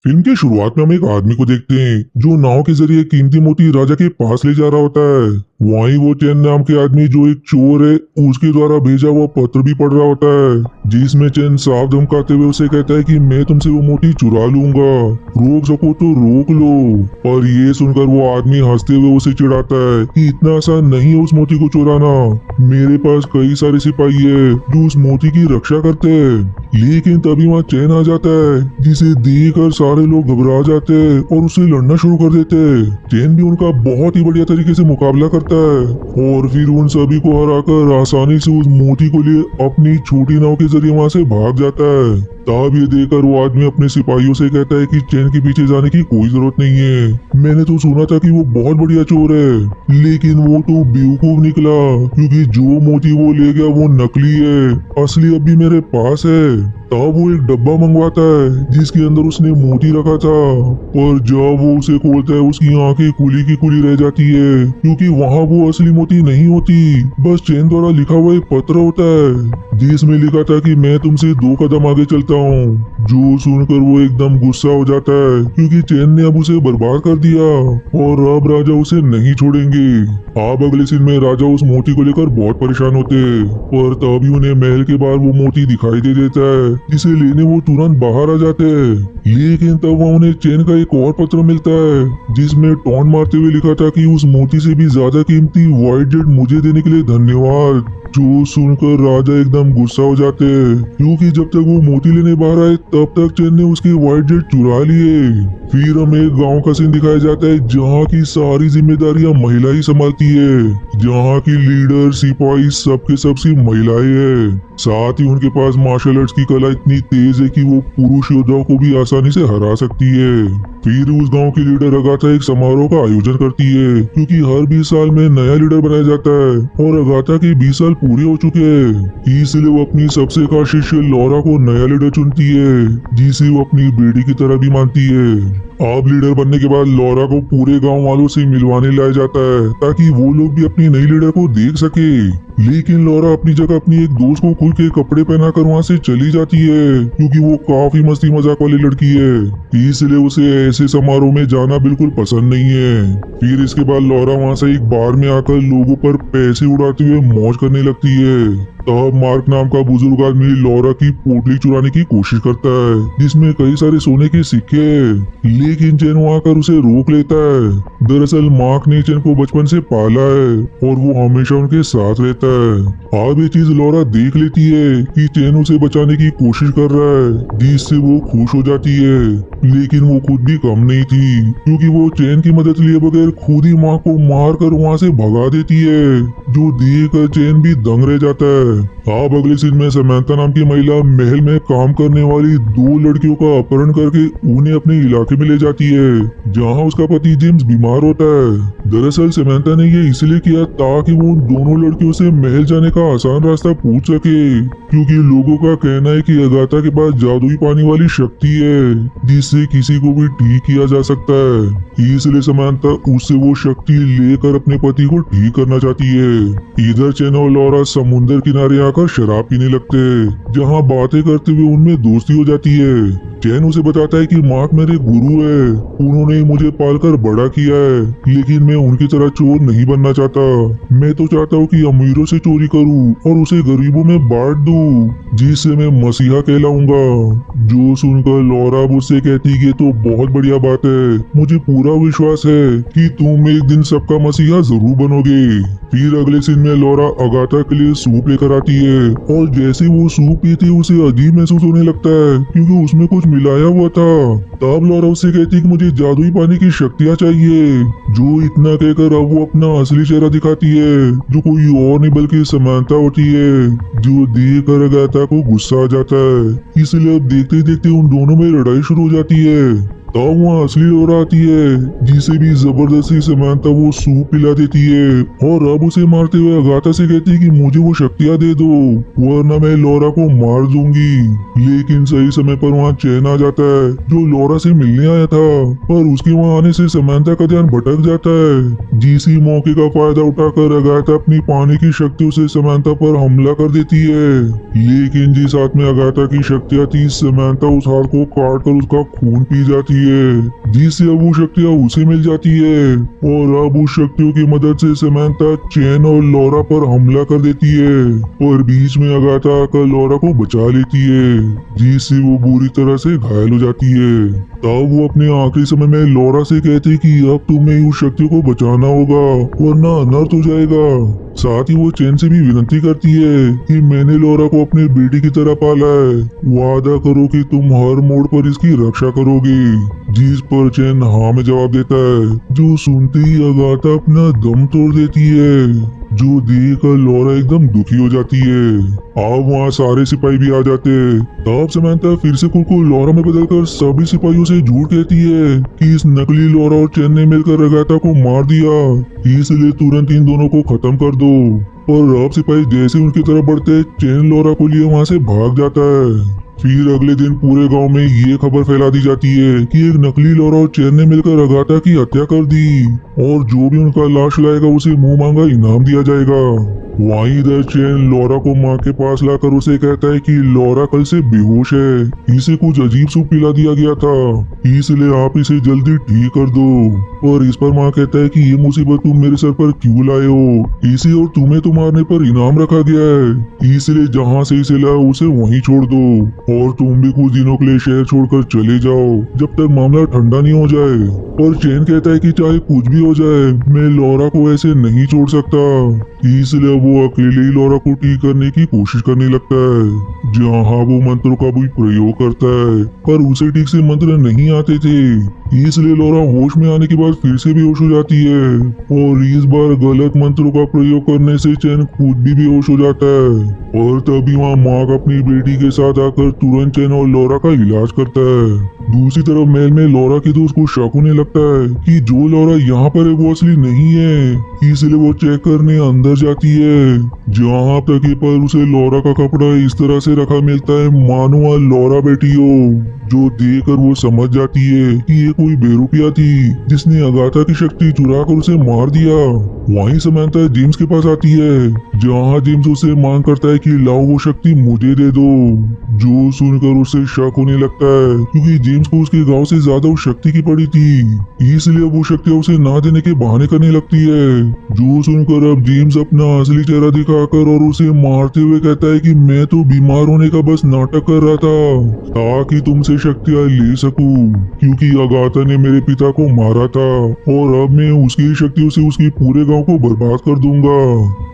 Film की शुरुआत में हम एक आदमी को देखते हैं जो नाव के जरिए कीमती मोती राजा के पास ले जा रहा होता है। वहीं वो चैन नाम के आदमी जो एक चोर है उसके द्वारा भेजा हुआ पत्र भी पढ़ रहा होता है, जिसमें चैन साफ धमकाते हुए उसे कहता है कि मैं तुमसे वो मोती चुरा लूंगा, रोक सको तो रोक लो। और ये सुनकर वो आदमी हंसते हुए उसे चिढ़ाता है कि इतना आसान नहीं है उस मोती को चुराना, मेरे पास कई सारे सिपाही है जो उस मोती की रक्षा करते हैं। लेकिन तभी वहाँ चैन आ जाता है जिसे देखकर सारे लोग घबरा जाते हैं और उससे लड़ना शुरू कर देते हैं। चैन भी उनका बहुत ही बढ़िया तरीके से मुकाबला करता है और फिर उन सभी को हराकर आसानी से उस मोती को लिए अपनी छोटी नाव के जरिए वहाँ से भाग जाता है। तब ये देखकर वो आदमी अपने सिपाहियों से कहता है कि चैन के पीछे जाने की कोई जरूरत नहीं है, मैंने तो सुना था कि वो बहुत बढ़िया चोर है, लेकिन वो तो बेवकूफ निकला क्योंकि जो मोती वो ले गया वो नकली है, असली अभी मेरे पास है। तब वो एक डब्बा मंगवाता है जिसके अंदर उसने मोती रखा था, पर जब वो उसे खोलता है उसकी आंखें खुली की खुली रह जाती है क्योंकि वहाँ वो असली मोती नहीं होती, बस चैन द्वारा लिखा हुआ एक पत्र होता है जिसमें लिखा था कि मैं तुमसे 2 कदम आगे चलता हूँ। जो सुनकर वो एकदम गुस्सा हो जाता है क्योंकि चैन ने अब उसे बर्बाद कर दिया और अब राजा उसे नहीं छोड़ेंगे। अब अगले सीन में राजा उस मोती को लेकर बहुत परेशान होते हैं, पर तभी उन्हें महल के बाहर वो मोती दिखाई दे देता है जिसे लेने वो तुरंत बाहर आ जाते हैं। लेकिन तब वहाँ उन्हें चैन का एक और पत्र मिलता है जिसमें टॉन्ट मारते हुए लिखा था कि उस मोती से भी ज्यादा कीमती व्हाइट जेट मुझे देने के लिए धन्यवाद। जो सुनकर राजा एकदम गुस्सा हो जाते हैं क्योंकि जब तक वो मोती लेने बाहर आए तब तक चैन ने उसके व्हाइट जेट चुरा लिए। फिर हमें एक गांव का सीन दिखाया जाता है जहाँ की सारी जिम्मेदारियां महिला ही संभालती है, जहाँ की लीडर सिपाही सबके सब सिर्फ महिलाएं हैं। साथ ही उनके पास मार्शल आर्ट्स की कला इतनी तेज है कि वो पुरुष योद्धाओं को भी आसानी से हरा सकती है। फिर उस गांव की लीडर अगाथा एक समारोह का आयोजन करती है क्योंकि हर 20 साल में नया लीडर बनाया जाता है और अगाथा के 20 साल पूरे हो चुके हैं, इसलिए वो अपनी सबसे खास शिष्य लॉरा को नया लीडर चुनती है जिसे वो अपनी बेटी की तरह भी मानती है। अब लीडर बनने के बाद लॉरा को पूरे गांव वालों से मिलवाने लाया जाता है ताकि वो लोग भी अपनी नई लीडर को देख सके। लेकिन लॉरा अपनी जगह अपनी एक दोस्त को खुल के कपड़े पहनाकर वहाँ से चली जाती है क्योंकि वो काफी मस्ती मजाक वाली लड़की है, इसलिए उसे ऐसे समारोह में जाना बिल्कुल पसंद नहीं है। फिर इसके बाद लॉरा वहाँ से एक बार में आकर लोगों पर पैसे उड़ाते हुए मौज करने लगती है। तब मार्क नाम का बुजुर्ग आदमी लॉरा की पोटली चुराने की कोशिश करता है जिसमें कई सारे सोने के सिक्के हैं, लेकिन चैन वहाँ आकर उसे रोक लेता है। दरअसल मार्क ने चैन को बचपन से पाला है और वो हमेशा उनके साथ रहता है। अब ये चीज लॉरा देख लेती है कि चैन उसे बचाने की कोशिश कर रहा है जिससे वो खुश हो जाती है, लेकिन वो खुद भी कम नहीं थी क्योंकि वो चैन की मदद लिए बगैर खुद ही माँ को मार कर वहाँ से भगा देती है, जो देखकर चैन भी दंग रह जाता है। अब अगले सीन में समंथा नाम की महिला महल में काम करने वाली 2 लड़कियों का अपहरण करके उन्हें अपने इलाके में ले जाती है जहाँ उसका पति जेम्स बीमार होता है। दरअसल समंथा ने ये इसलिए किया ताकि वो उन दोनों लड़कियों से महल जाने का आसान रास्ता पूछ सके क्योंकि लोगों का कहना है कि अगाथा के पास जादुई पानी वाली शक्ति है जिससे किसी को भी ठीक किया जा सकता है, इसलिए समंथा उससे वो शक्ति लेकर अपने पति को ठीक करना चाहती है। इधर चैन और लॉरा समुद्र किनारे आकर शराब पीने लगते हैं जहाँ बातें करते हुए उनमें दोस्ती हो जाती है। चैन उसे बताता है कि मार्क मेरे गुरु है, उन्होंने मुझे पालकर बड़ा किया है, लेकिन मैं उनकी तरह चोर नहीं बनना चाहता। मैं तो चाहता हूँ कि अमीरों से चोरी करूँ और उसे गरीबों में बांट दूँ जिससे मैं मसीहा कहलाऊंगा। जो सुनकर लॉरा उससे कहती कि तो बहुत बढ़िया बात है, मुझे पूरा विश्वास है कि तुम एक दिन सबका मसीहा जरूर बनोगे। फिर अगले सीन में लॉरा अगाथा के लिए सूप लेकर आती है और जैसे वो सूप पीती है उसे अजीब महसूस होने लगता है क्योंकि उसमें कुछ मिलाया हुआ था। तब लॉरा उससे कहती कि मुझे जादुई पानी की शक्तियाँ चाहिए। जो इतना कहकर अब वो अपना असली चेहरा दिखाती है जो कोई और नहीं बल्कि समंथा होती है, जो देख कर अगाथा को गुस्सा आ जाता है, इसलिए अब देखते ही देखते उन दोनों में लड़ाई शुरू हो जाती है। तब वहाँ असली लोरा आती है, जिसे भी जबरदस्ती समंथा वो सूप पिला देती है और अब उसे मारते हुए अगाथा से कहती है कि मुझे वो शक्तियाँ दे दो वरना मैं लोरा को मार दूंगी। लेकिन सही समय पर वहाँ चैन आ जाता है जो लोरा से मिलने आया था, पर उसके वहाँ आने से समंथा का ध्यान भटक जाता है। जिसी मौके का फायदा उठाकर अगाथा अपनी पानी की शक्तियों से समंथा पर हमला कर देती है। लेकिन जिस हाथ में अगाथा की शक्तियाँ थी, समंथा उस हाथ को काट कर उसका खून पी जाती है, जिससे अब वो शक्तियाँ उसे मिल जाती है और अब उस शक्तियों की मदद से समंथा चैन और लोरा पर हमला कर देती है। और बीच में अगाथा आकर लोरा को बचा लेती है, जिससे वो बुरी तरह से घायल हो जाती है। तब वो अपने आखिरी समय में लोरा से कहती कि अब तुम्हें उस शक्ति को बचाना होगा वरना अनर्थ हो जाएगा। साथ ही वो चैन से भी विनती करती है कि मैंने लोरा को अपने बेटी की तरह पाला है, वादा करो कि तुम हर मोड़ पर इसकी रक्षा करोगे। जिस पर चैन हाँ में जवाब देता है, जो सुनते ही अगाथा अपना दम तोड़ देती है, जो देखकर लोरा एकदम दुखी हो जाती है। अब वहाँ सारे सिपाही भी आ जाते हैं। तब समंथा फिर से खुद को लोरा में बदलकर सभी सिपाहियों से झूठ कहती है कि इस नकली लोरा और चैन ने मिलकर अगाथा को मार दिया, इसलिए तुरंत इन दोनों को खत्म कर दो। पर अब सिपाही जैसे उनकी तरफ बढ़ते, चैन लोरा को लिए वहाँ से भाग जाता है। फिर अगले दिन पूरे गांव में ये खबर फैला दी जाती है कि एक नकली लोरा और चैन ने मिलकर अगाथा की हत्या कर दी और जो भी उनका लाश लाएगा उसे मुंह मांगा इनाम दिया जाएगा। वहीं इधर चैन लोरा को माँ के पास लाकर उसे कहता है कि लोरा कल से बेहोश है, इसे कुछ अजीब सूप पिला दिया गया था, इसलिए आप इसे जल्दी ठीक कर दो। और इस पर माँ कहता है कि ये मुसीबत तुम मेरे सर पर क्यों लाए हो, इसे और तुम्हें तो मारने पर इनाम रखा गया है, इसलिए जहाँ से इसे लाया उसे वहीं छोड़ दो और तुम भी कुछ दिनों के लिए शहर छोड़कर चले जाओ जब तक मामला ठंडा नहीं हो जाए। पर चैन कहता है कि चाहे कुछ भी हो जाए मैं लोरा को ऐसे नहीं छोड़ सकता, इसलिए वो अकेले ही लोरा को ठीक करने की कोशिश करने लगता है। जहाँ वो मंत्रों का भी प्रयोग करता है पर उसे ठीक से मंत्र नहीं आते थे, इसलिए लोरा होश में आने के बाद फिर से बेहोश हो जाती है और इस बार गलत मंत्रों का प्रयोग करने से चैन खुद भी बेहोश हो जाता है। और तभी वहाँ मार्क अपनी बेटी के साथ आकर तुरंत चैन और लोरा का इलाज करता है। दूसरी तरफ महल में लोरा के दोस्त को शक होने लगता है कि जो लोरा यहाँ पर है वो असली नहीं है, इसलिए वो चेक करने अंदर जाती है, जहाँ तक पर उसे लोरा का कपड़ा इस तरह से रखा मिलता है मानो वहाँ लोरा बैठी हो, जो देखकर वो समझ जाती है कि ये कोई बेरुपिया थी जिसने अगाथा की शक्ति चुरा कर उसे मार दिया। वहीं समंथा जेम्स के पास आती है, जहाँ जेम्स उसे मांग करता है कि लाओ वो शक्ति मुझे दे दो, जो सुनकर उसे शक होने लगता है क्योंकि जेम्स को उसके गांव से ज्यादा उस शक्ति की पड़ी थी, इसलिए वो शक्ति उसे ना देने के बहाने करने लगती है। जो सुनकर अब जेम्स अपना असली चेहरा दिखाकर और उसे मारते हुए कहता है कि मैं तो बीमार होने का बस नाटक कर रहा था ताकि तुमसे शक्तियाँ ले सकूं, क्योंकि अगाथा ने मेरे पिता को मारा था और अब मैं उसकी शक्तियों से उसके पूरे गांव को बर्बाद कर दूंगा।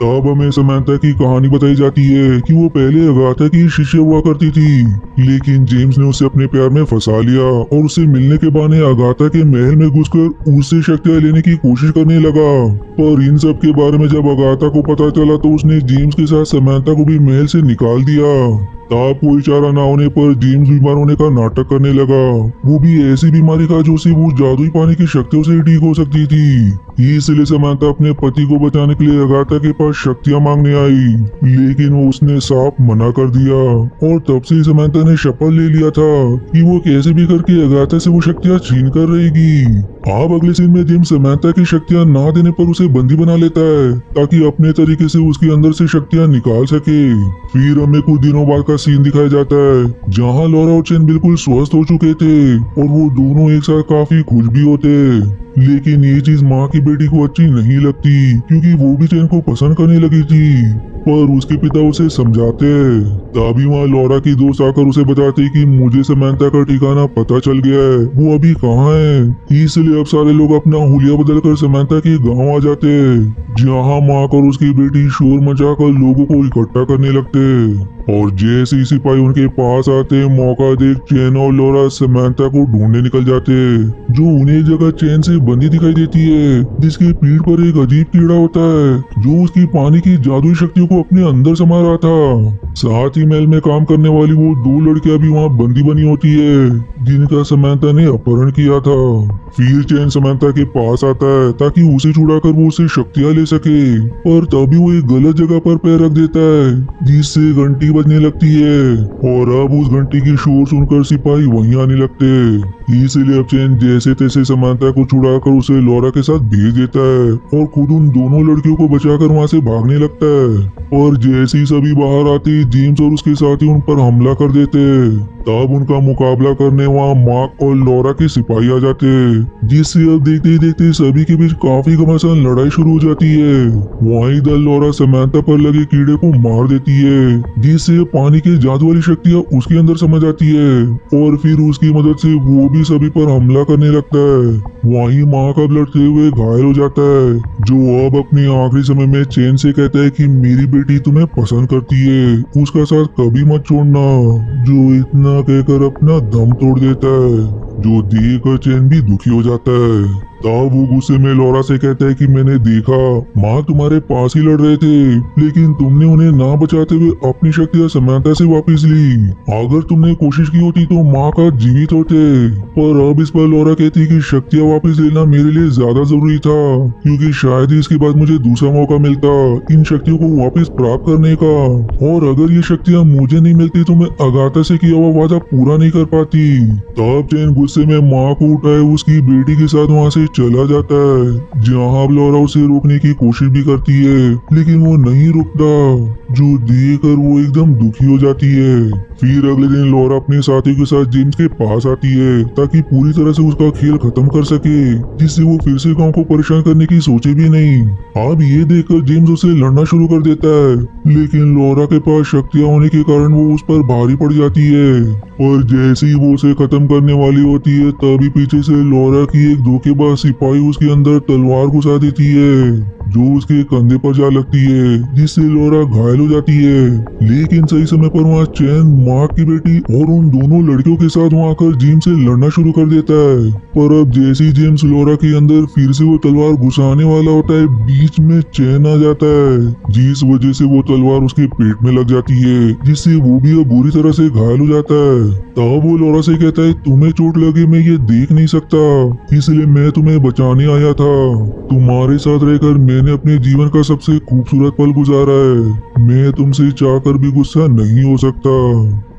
तब हमें समंथा की कहानी बताई जाती है कि वो पहले अगाथा की शिष्य हुआ करती थी, लेकिन जेम्स ने उसे अपने प्यार में फंसा लिया और उससे मिलने के बहाने अगाथा के महल में घुसकर उससे शक्तियाँ लेने की कोशिश करने लगा। पर इन सब के बारे में जब अगाथा को पता चला तो उसने जेम्स के साथ समंथा को भी महल से निकाल दिया। तब कोई चारा ना होने पर जेम्स बीमार होने का नाटक करने लगा, वो भी ऐसी बीमारी का जो सिर्फ उस जादुई पानी की शक्तियों से ही ठीक हो सकती थी। इसलिए समंथा अपने पति को बचाने के लिए अगाथा के पास शक्तियां मांगने आई, लेकिन वो उसने साफ मना कर दिया और तब से समंथा ने शपथ ले लिया था कि वो कैसे भी करके अगाथा से वो शक्तियां छीन कर रहेगी। अब अगले सीन में जेम्स समंथा की शक्तियां ना देने पर उसे बंदी बना लेता है ताकि अपने तरीके से उसके अंदर से शक्तियां निकाल सके। फिर हमें कुछ दिनों बाद का सीन दिखाया जाता है जहां लोरा और चैन बिल्कुल स्वस्थ हो चुके थे और वो दोनों एक साथ काफी खुश भी होते। लेकिन ये चीज माँ की बेटी को अच्छी नहीं लगती क्योंकि वो भी चैन को पसंद करने लगी थी, पर उसके पिता उसे समझाते हैं। तभी वहाँ लोरा की दोस्त आकर उसे बताती कि मुझे समंथा का ठिकाना पता चल गया है, वो अभी कहाँ है। इसलिए अब सारे लोग अपना हुलिया बदलकर समंथा के गांव आ जाते हैं, जहाँ माँ और उसकी बेटी शोर मचाकर लोगों को इकट्ठा करने लगते हैं। और जैसे ही सिपाही उनके पास आते मौका देख चैन और लोरा समंथा को ढूंढने निकल जाते, जो उन्हें एक जगह चैन से बंदी दिखाई देती है, जिसके पीठ पर एक अजीब कीड़ा होता है जो उसकी पानी की जादुई शक्तियों को अपने अंदर समा रहा था। साथ ही महल में काम करने वाली वो दो लड़कियां भी वहाँ बंदी बनी होती है, जिनका समंता ने अपहरण किया था। फिर चैन समंता के पास आता है ताकि उसे छुड़ाकर वो उससे शक्तियां ले सके, पर तभी वो एक गलत जगह पर पैर रख देता है, जिससे घंटी बजने लगती है और अब उस घंटी की शोर सुनकर सिपाही वहीं आने लगते। इसलिए अब चैन जैसे तैसे समंता को छुड़ाकर उसे लॉरा के साथ भेज देता है और खुद उन दोनों लड़कियों को बचाकर वहाँ से भागने लगता है। और जैसे ही सभी बाहर आते, जेम्स और उसके साथी उन पर हमला कर देते। तब उनका मुकाबला करने वहाँ मार्क और लॉरा के सिपाही आ जाते, जिससे अब देखते ही देखते सभी के बीच काफी घमासान लड़ाई शुरू हो जाती है। वहीं इधर लॉरा समंता पर लगे कीड़े को मार देती है, जिससे पानी की जादू वाली शक्तियाँ उसके अंदर समझ आती है और फिर उसकी मदद से वो भी सभी पर हमला करने लगता है। वहीं माँ का लड़ते हुए घायल हो जाता है, जो अब अपने आखिरी समय में चैन से कहता है कि मेरी बेटी तुम्हें पसंद करती है, उसका साथ कभी मत छोड़ना। जो इतना कहकर अपना दम तोड़ देता है, जो देखकर चैन भी दुखी हो जाता है। तब वो गुस्से में लॉरा से कहता है कि मैंने देखा माँ तुम्हारे पास ही लड़ रहे थे, लेकिन तुमने उन्हें ना बचाते हुए अपनी शक्तियाँ समंता से वापस ली। अगर तुमने कोशिश की होती तो माँ का जीवित होते। पर अब इस पर लॉरा कहती है कि शक्तियाँ वापस लेना मेरे लिए ज्यादा जरूरी था, क्योंकि शायद ही इसके बाद मुझे दूसरा मौका मिलता इन शक्तियों को वापस प्राप्त करने का, और अगर ये शक्तियाँ मुझे नहीं मिलती तो मैं अगाथा से किया हुआ वादा पूरा नहीं कर पाती। तब चैन गुस्से में माँ को उठाए उसकी बेटी के साथ वहाँ से चला जाता है, जहाँ अब लॉरा उसे रोकने की कोशिश भी करती है, लेकिन वो नहीं रुकता, जो देखकर वो एकदम दुखी हो जाती है। फिर अगले दिन लॉरा अपने साथियों के साथ जेम्स के पास आती है ताकि पूरी तरह से उसका खेल खत्म कर सके, जिससे वो फिर से गांव को परेशान करने की सोचे भी नहीं। अब ये देखकर जेम्स उसे लड़ना शुरू कर देता है, लेकिन लॉरा के पास शक्तियां होने के कारण वो उस पर भारी पड़ जाती है, और जैसे ही वो उसे खत्म करने वाली होती है तभी पीछे से लॉरा की एक धोखेबाज सिपाही उसके अंदर तलवार घुसा देती है, जो उसके कंधे पर जा लगती है, जिससे लॉरा घायल हो जाती है। लेकिन सही समय पर वहाँ चैन मार्क की बेटी और उन दोनों लड़कियों के साथ वहाँ आकर जेम्स से लड़ना शुरू कर देता है। पर अब जैसे ही जेम्स लॉरा के अंदर फिर से वो तलवार घुसाने वाला होता है, बीच में चैन आ जाता है, जिस वजह से वो तलवार उसके पेट में लग जाती है, जिससे वो भी अब बुरी तरह से घायल हो जाता है। तब वो लॉरा से कहता है तुम्हें चोट लगे मैं ये देख नहीं सकता, इसलिए मैं तुम्हें बचाने आया था। तुम्हारे साथ रहकर मैंने अपने जीवन का सबसे खूबसूरत पल गुजारा है, मैं तुमसे चाहकर भी गुस्सा नहीं हो सकता।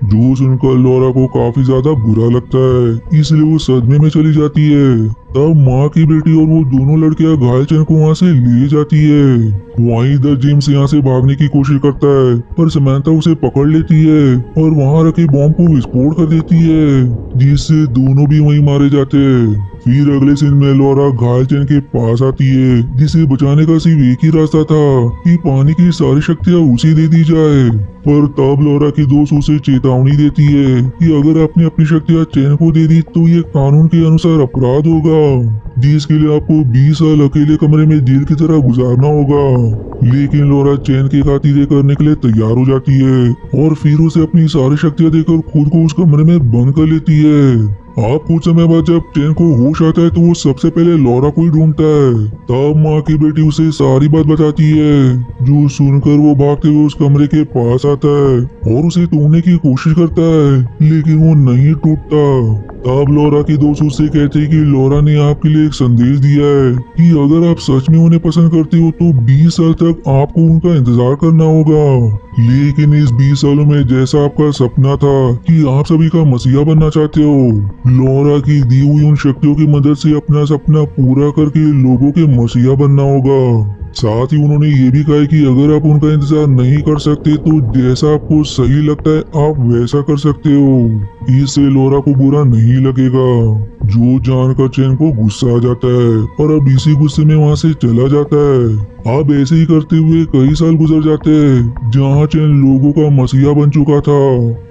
जो सुनकर लॉरा को काफी ज्यादा बुरा लगता है, इसलिए वो सदमे में चली जाती है। तब माँ की बेटी और वो दोनों लड़कियां घायल चैन को वहाँ से ले जाती है। वहीं इधर जेम्स यहाँ से भागने की कोशिश करता है, पर समंता उसे पकड़ लेती है और वहाँ रखे बॉम्ब को विस्फोट कर देती है, जिससे दोनों भी वहीं मारे जाते हैं। फिर अगले सीन में लॉरा घायल चैन के पास आती है, जिसे बचाने का सिर्फ एक ही रास्ता था कि पानी की सारी शक्तियाँ उसे दे दी जाए। पर तब लॉरा की दोस्त उसे चेतावनी देती है कि अगर आपने अपनी शक्तियाँ चैन को दे दी तो ये कानून के अनुसार अपराध होगा, जिसके लिए आपको 20 साल अकेले कमरे में जेल की तरह गुजारना होगा। लेकिन लॉरा चैन की खातिरें करने के लिए तैयार हो जाती है और फिर उसे अपनी सारी शक्तियाँ देकर खुद को उस कमरे में बंद कर लेती है। आप कुछ समय बाद जब चैन को होश आता है तो वो सबसे पहले लॉरा को ही ढूंढता है। तब माँ की बेटी उसे सारी बात बताती है, जो सुनकर वो भागते हुए उस कमरे के पास आता है और उसे तोड़ने की कोशिश करता है, लेकिन वो नहीं टूटता। तब लॉरा की दोस्त उससे कहते हैं कि लॉरा ने आपके लिए एक संदेश दिया है कि अगर आप सच में उन्हें पसंद करते हो तो 20 साल तक आपको उनका इंतजार करना होगा। लेकिन इस 20 सालों में जैसा आपका सपना था कि आप सभी का मसीहा बनना चाहते हो, लॉरा की दी हुई उन शक्तियों की मदद से अपना सपना पूरा करके लोगों के मसीहा बनना होगा। साथ ही उन्होंने ये भी कहा कि अगर आप उनका इंतजार नहीं कर सकते तो जैसा आपको सही लगता है आप वैसा कर सकते हो। इससे लॉरा को बुरा नहीं लगेगा, जो जानकर चैन को गुस्सा आ जाता है और अब इसी गुस्से में वहाँ से चला जाता है। अब ऐसे ही करते हुए कई साल गुजर जाते हैं, जहाँ चैन लोगों का मसीहा बन चुका था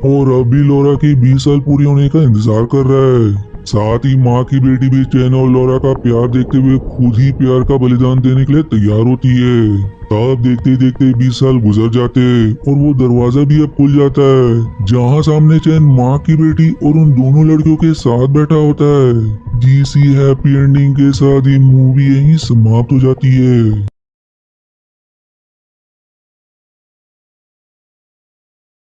और अब भी लॉरा के 20 साल पूरे होने का इंतजार कर रहा है। साथ ही माँ की बेटी भी चैन और लॉरा का प्यार देखते हुए खुद ही प्यार का बलिदान देने के लिए तैयार होती है। तब देखते देखते 20 साल गुजर जाते और वो दरवाजा भी अब खुल जाता है, जहाँ सामने चैन माँ की बेटी और उन दोनों लड़कियों के साथ बैठा होता है। जीसी हैप्पी एंडिंग के साथ ये मूवी यहीं समाप्त हो जाती है।